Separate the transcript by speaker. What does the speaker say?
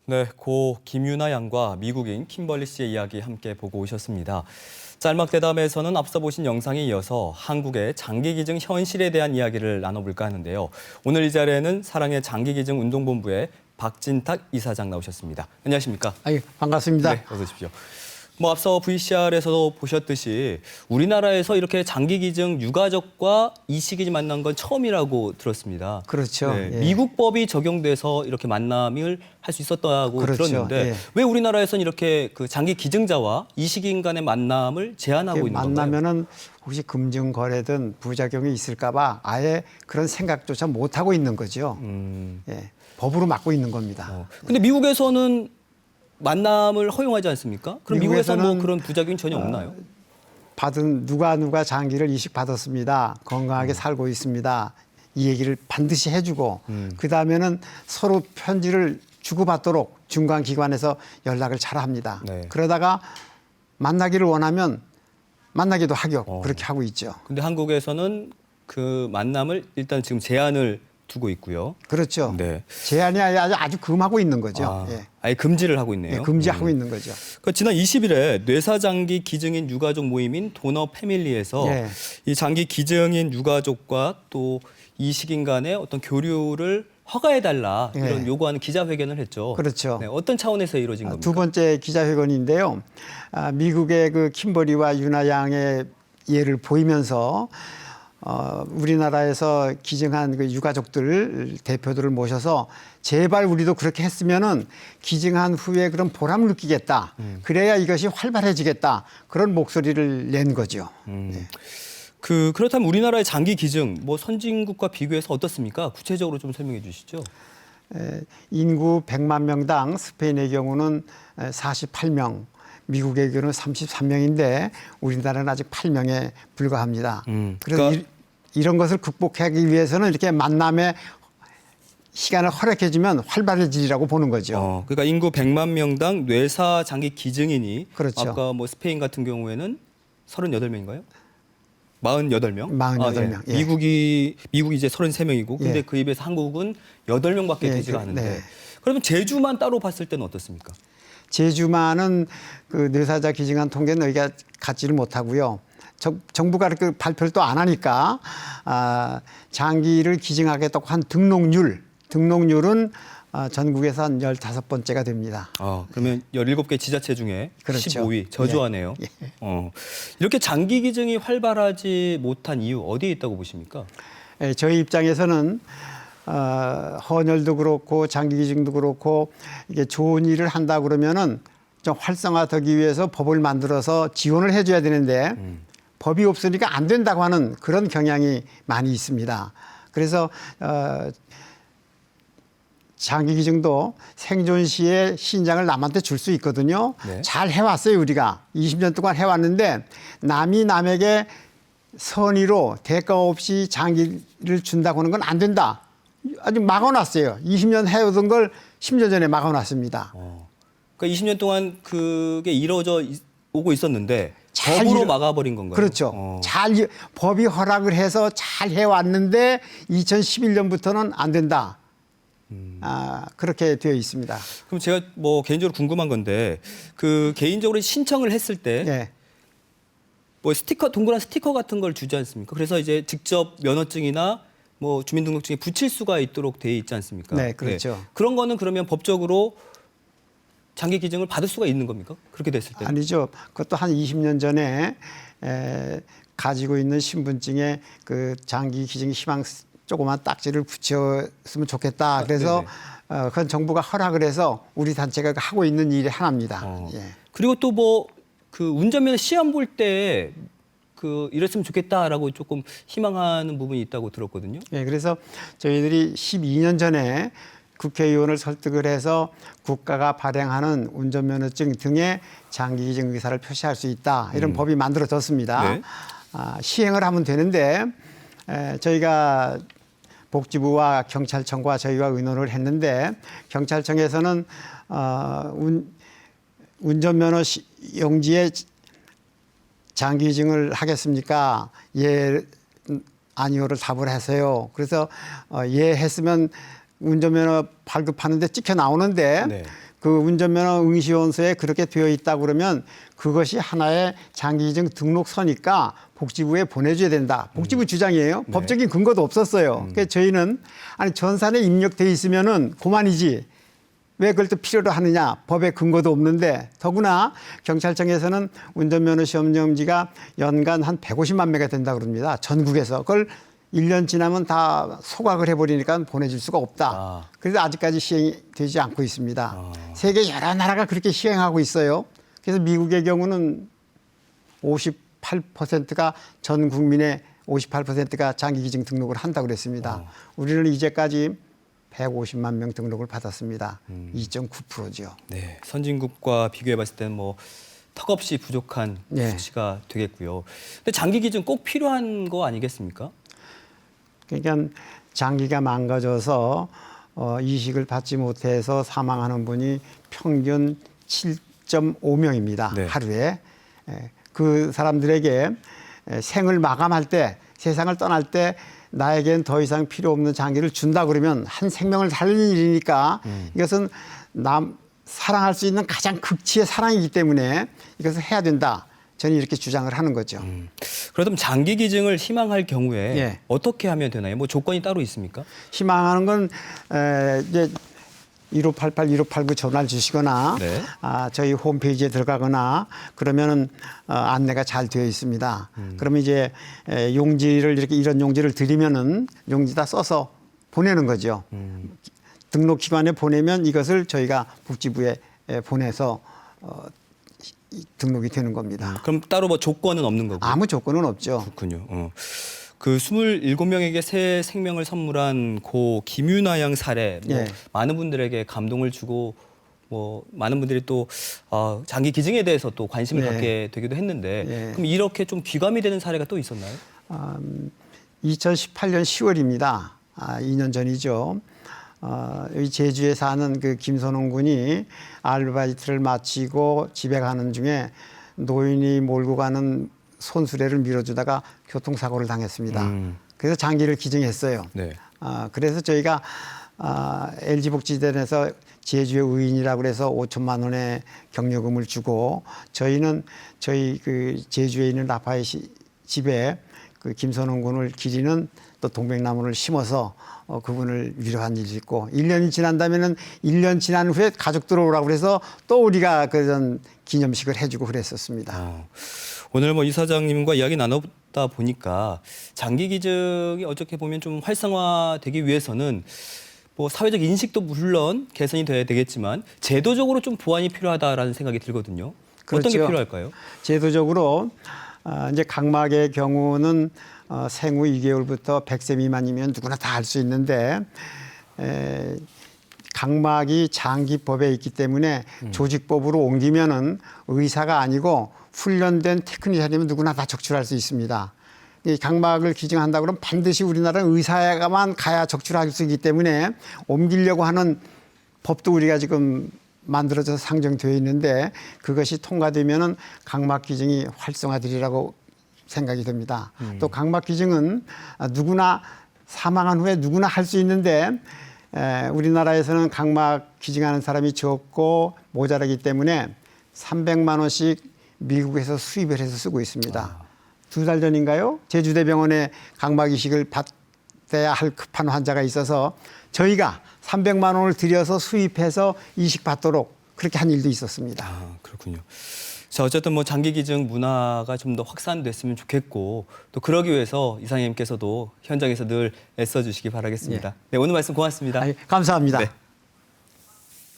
Speaker 1: 네, 고 김유나 양과 미국인 킴벌리 씨의 이야기 함께 보고 오셨습니다. 짤막 대담에서는 앞서 보신 영상에 이어서 한국의 장기기증 현실에 대한 이야기를 나눠볼까 하는데요. 오늘 이 자리에는 사랑의 장기기증 운동본부의 박진탁 이사장 나오셨습니다. 안녕하십니까?
Speaker 2: 반갑습니다.
Speaker 1: 네, 어서 오십시오. 앞서 VCR에서도 보셨듯이 우리나라에서 이렇게 장기기증 유가족과 이식이 만난 건 처음이라고 들었습니다.
Speaker 2: 그렇죠.
Speaker 1: 네,
Speaker 2: 예.
Speaker 1: 미국 법이 적용돼서 이렇게 만남을 할 수 있었다고
Speaker 2: 그렇죠.
Speaker 1: 들었는데
Speaker 2: 예.
Speaker 1: 왜 우리나라에서는 이렇게 그 장기 기증자와 이식인 간의 만남을 제한하고 있는 건가요?
Speaker 2: 만나면은 혹시 금증 거래든 부작용이 있을까봐 아예 그런 생각조차 못 하고 있는 거죠. 예. 법으로 막고 있는 겁니다.
Speaker 1: 근데 미국에서는 만남을 허용하지 않습니까? 그럼 미국에서는 뭐 그런 부작용이 전혀 없나요?
Speaker 2: 받은 누가 장기를 이식 받았습니다. 건강하게 살고 있습니다. 이 얘기를 반드시 해주고 그 다음에는 서로 편지를 주고받도록 중간기관에서 연락을 잘합니다.
Speaker 1: 네.
Speaker 2: 그러다가 만나기를 원하면 만나기도 하고 그렇게 하고 있죠.
Speaker 1: 근데 한국에서는 그 만남을 일단 지금 제한을 두고 있고요.
Speaker 2: 그렇죠.
Speaker 1: 네.
Speaker 2: 제한이 아주 금하고 있는 거죠. 예.
Speaker 1: 아예 금지를 하고 있네요.
Speaker 2: 예, 금지하고 있는 거죠.
Speaker 1: 지난 20일에 뇌사장기 기증인 유가족 모임인 도너 패밀리에서
Speaker 2: 예.
Speaker 1: 이 장기 기증인 유가족과 또 이식인 간의 어떤 교류를 허가해달라 이런
Speaker 2: 예.
Speaker 1: 요구하는 기자회견을 했죠.
Speaker 2: 그렇죠.
Speaker 1: 네, 어떤 차원에서 이루어진 겁니까?
Speaker 2: 두 번째 기자회견인데요. 미국의 그 킴버리와 유나 양의 예를 보이면서 우리나라에서 기증한 그 유가족들 대표들을 모셔서 제발 우리도 그렇게 했으면은 기증한 후에 그런 보람을 느끼겠다. 그래야 이것이 활발해지겠다. 그런 목소리를 낸 거죠. 네.
Speaker 1: 그렇다면 우리나라의 장기 기증 선진국과 비교해서 어떻습니까? 구체적으로 좀 설명해 주시죠.
Speaker 2: 인구 100만 명당 스페인의 경우는 48명, 미국의 경우는 33명인데 우리나라는 아직 8명에 불과합니다. 그래서 이런 것을 극복하기 위해서는 이렇게 만남의 시간을 허락해주면 활발해지리라고 보는 거죠.
Speaker 1: 그러니까 인구 100만 명당 뇌사 장기 기증인이
Speaker 2: 그렇죠.
Speaker 1: 아까 스페인 같은 경우에는 38명인가요? 48명?
Speaker 2: 48명.
Speaker 1: 예. 미국이 이제 33명이고 근데
Speaker 2: 예.
Speaker 1: 그 입에서 한국은 8명밖에 되지가 않은데
Speaker 2: 네.
Speaker 1: 그러면 제주만 따로 봤을 때는 어떻습니까?
Speaker 2: 제주만은 그 뇌사자 기증한 통계는 여기가 갖지를 못하고요. 정부가 그렇게 발표를 또 안 하니까 장기를 기증하겠다고 한 등록률은 전국에서 한 15번째가 됩니다.
Speaker 1: 그러면 17개 지자체 중에
Speaker 2: 그렇죠.
Speaker 1: 15위 저주하네요.
Speaker 2: 예.
Speaker 1: 이렇게 장기 기증이 활발하지 못한 이유 어디에 있다고 보십니까?
Speaker 2: 예, 저희 입장에서는 헌혈도 그렇고 장기 기증도 그렇고 이게 좋은 일을 한다 그러면은 좀 활성화되기 위해서 법을 만들어서 지원을 해줘야 되는데 법이 없으니까 안 된다고 하는 그런 경향이 많이 있습니다. 그래서 장기 기증도 생존 시에 신장을 남한테 줄 수 있거든요.
Speaker 1: 네.
Speaker 2: 잘 해왔어요, 우리가. 20년 동안 해왔는데 남이 남에게 선의로 대가 없이 장기를 준다고 하는 건 안 된다. 아주 막아놨어요. 20년 해오던 걸 10년 전에 막아놨습니다.
Speaker 1: 그러니까 20년 동안 그게 이루어져 오고 있었는데 법으로 막아버린 건가요?
Speaker 2: 그렇죠. 법이 허락을 해서 잘 해왔는데 2011년부터는 안 된다. 그렇게 되어 있습니다.
Speaker 1: 그럼 제가 개인적으로 궁금한 건데 그 개인적으로 신청을 했을 때
Speaker 2: 네.
Speaker 1: 스티커 동그란 스티커 같은 걸 주지 않습니까? 그래서 이제 직접 면허증이나 주민등록증에 붙일 수가 있도록 돼 있지 않습니까?
Speaker 2: 네, 그렇죠.
Speaker 1: 그런 거는 그러면 법적으로 장기 기증을 받을 수가 있는 겁니까? 그렇게 됐을 때?
Speaker 2: 아니죠. 그것도 한 20년 전에 가지고 있는 신분증에 그 장기 기증 희망 조그만 딱지를 붙였으면 좋겠다. 그래서 그건 정부가 허락을 해서 우리 단체가 하고 있는 일이 하나입니다. 예.
Speaker 1: 그리고 또 그 운전면허 시험 볼 때 이랬으면 좋겠다라고 조금 희망하는 부분이 있다고 들었거든요.
Speaker 2: 예, 그래서 저희들이 12년 전에 국회의원을 설득을 해서 국가가 발행하는 운전면허증 등의 장기기증 의사를 표시할 수 있다. 이런 법이 만들어졌습니다.
Speaker 1: 네.
Speaker 2: 시행을 하면 되는데 저희가 복지부와 경찰청과 저희가 의논을 했는데 경찰청에서는 운전면허 용지에 장기기증을 하겠습니까? 예, 아니오를 답을 하세요. 그래서 예 했으면 운전면허 발급하는데 찍혀 나오는데
Speaker 1: 네.
Speaker 2: 그 운전면허 응시원서에 그렇게 되어 있다 그러면 그것이 하나의 장기기증 등록서니까 복지부에 보내줘야 된다. 복지부 주장이에요.
Speaker 1: 네.
Speaker 2: 법적인 근거도 없었어요. 그래서 저희는 아니 전산에 입력돼 있으면은 그만이지. 왜 그걸 또 필요로 하느냐. 법에 근거도 없는데 더구나 경찰청에서는 운전면허 시험용지가 연간 한 150만 매가 된다 그럽니다. 전국에서. 그걸 1년 지나면 다 소각을 해버리니까 보내줄 수가 없다. 그래서 아직까지 시행이 되지 않고 있습니다. 세계 여러 나라가 그렇게 시행하고 있어요. 그래서 미국의 경우는 58%가 전 국민의 58%가 장기기증 등록을 한다고 그랬습니다. 우리는 이제까지 150만 명 등록을 받았습니다. 2.9%죠.
Speaker 1: 네, 선진국과 비교해 봤을 때는 뭐 턱없이 부족한
Speaker 2: 네.
Speaker 1: 수치가 되겠고요. 근데 장기 기증 꼭 필요한 거 아니겠습니까?
Speaker 2: 그러니까 장기가 망가져서 이식을 받지 못해서 사망하는 분이 평균 7.5명입니다.
Speaker 1: 네.
Speaker 2: 하루에. 그 사람들에게 생을 마감할 때, 세상을 떠날 때 나에겐 더 이상 필요 없는 장기를 준다 그러면 한 생명을 살리는 일이니까 이것은 사랑할 수 있는 가장 극치의 사랑이기 때문에 이것을 해야 된다. 저는 이렇게 주장을 하는 거죠.
Speaker 1: 그렇다면 장기 기증을 희망할 경우에
Speaker 2: 예.
Speaker 1: 어떻게 하면 되나요? 뭐 조건이 따로 있습니까?
Speaker 2: 희망하는 건 이제 1588, 1589 전화를 주시거나
Speaker 1: 네.
Speaker 2: 저희 홈페이지에 들어가거나 그러면은 안내가 잘 되어 있습니다. 그러면 이제 용지를 이렇게 이런 용지를 드리면은 용지다 써서 보내는 거죠. 등록기관에 보내면 이것을 저희가 복지부에 보내서 등록이 되는 겁니다.
Speaker 1: 그럼 따로 뭐 조건은 없는 거고.
Speaker 2: 아무 조건은 없죠.
Speaker 1: 그렇군요. 그 27명에게 새 생명을 선물한 고 김유나 양 사례 뭐
Speaker 2: 예.
Speaker 1: 많은 분들에게 감동을 주고 뭐 많은 분들이 또 장기 기증에 대해서 또 관심을
Speaker 2: 네.
Speaker 1: 갖게 되기도 했는데
Speaker 2: 예.
Speaker 1: 그럼 이렇게 좀 귀감이 되는 사례가 또 있었나요?
Speaker 2: 2018년 10월입니다. 2년 전이죠. 여기 제주에 사는 그 김선홍 군이 아르바이트를 마치고 집에 가는 중에 노인이 몰고 가는 손수레를 밀어주다가 교통사고를 당했습니다. 그래서 장기를 기증했어요.
Speaker 1: 네.
Speaker 2: 그래서 저희가 LG복지재단에서 제주의 의인이라고 그래서 5천만 원의 격려금을 주고 저희는 저희 그 제주에 있는 라파엘 집에 그 김선홍 군을 기리는 또 동백나무를 심어서 그분을 위로한 일이 있고 1년이 지난다면은 1년 지난 후에 가족들 오라고 그래서 또 우리가 그런 기념식을 해주고 그랬었습니다.
Speaker 1: 오늘 뭐 이사장님과 이야기 나누다 보니까 장기 기증이 어떻게 보면 좀 활성화되기 위해서는 뭐 사회적 인식도 물론 개선이 돼야 되겠지만 제도적으로 좀 보완이 필요하다라는 생각이 들거든요. 어떤 게
Speaker 2: 그렇죠.
Speaker 1: 필요할까요?
Speaker 2: 제도적으로 이제 각막의 경우는 생후 2개월부터 100세 미만이면 누구나 다 할 수 있는데 각막이 장기법에 있기 때문에 조직법으로 옮기면은 의사가 아니고 훈련된 테크니션이면 누구나 다 적출할 수 있습니다. 이 각막을 기증한다 그러면 반드시 우리나라는 의사가만 가야 적출할 수 있기 때문에 옮기려고 하는 법도 우리가 지금 만들어져서 상정되어 있는데 그것이 통과되면은 각막 기증이 활성화되리라고 생각이 듭니다. 또 각막 기증은 누구나 사망한 후에 누구나 할 수 있는데 우리나라에서는 각막 기증하는 사람이 적고 모자라기 때문에 300만 원씩 미국에서 수입을 해서 쓰고 있습니다. 2달 전인가요? 제주대병원에 각막 이식을 받아야 할 급한 환자가 있어서 저희가 300만 원을 들여서 수입해서 이식 받도록 그렇게 한 일도 있었습니다.
Speaker 1: 그렇군요. 자, 어쨌든 뭐 장기 기증 문화가 좀 더 확산됐으면 좋겠고 또 그러기 위해서 이사장님께서도 현장에서 늘 애써주시기 바라겠습니다. 네, 오늘 말씀 고맙습니다.
Speaker 2: 감사합니다.
Speaker 1: 네.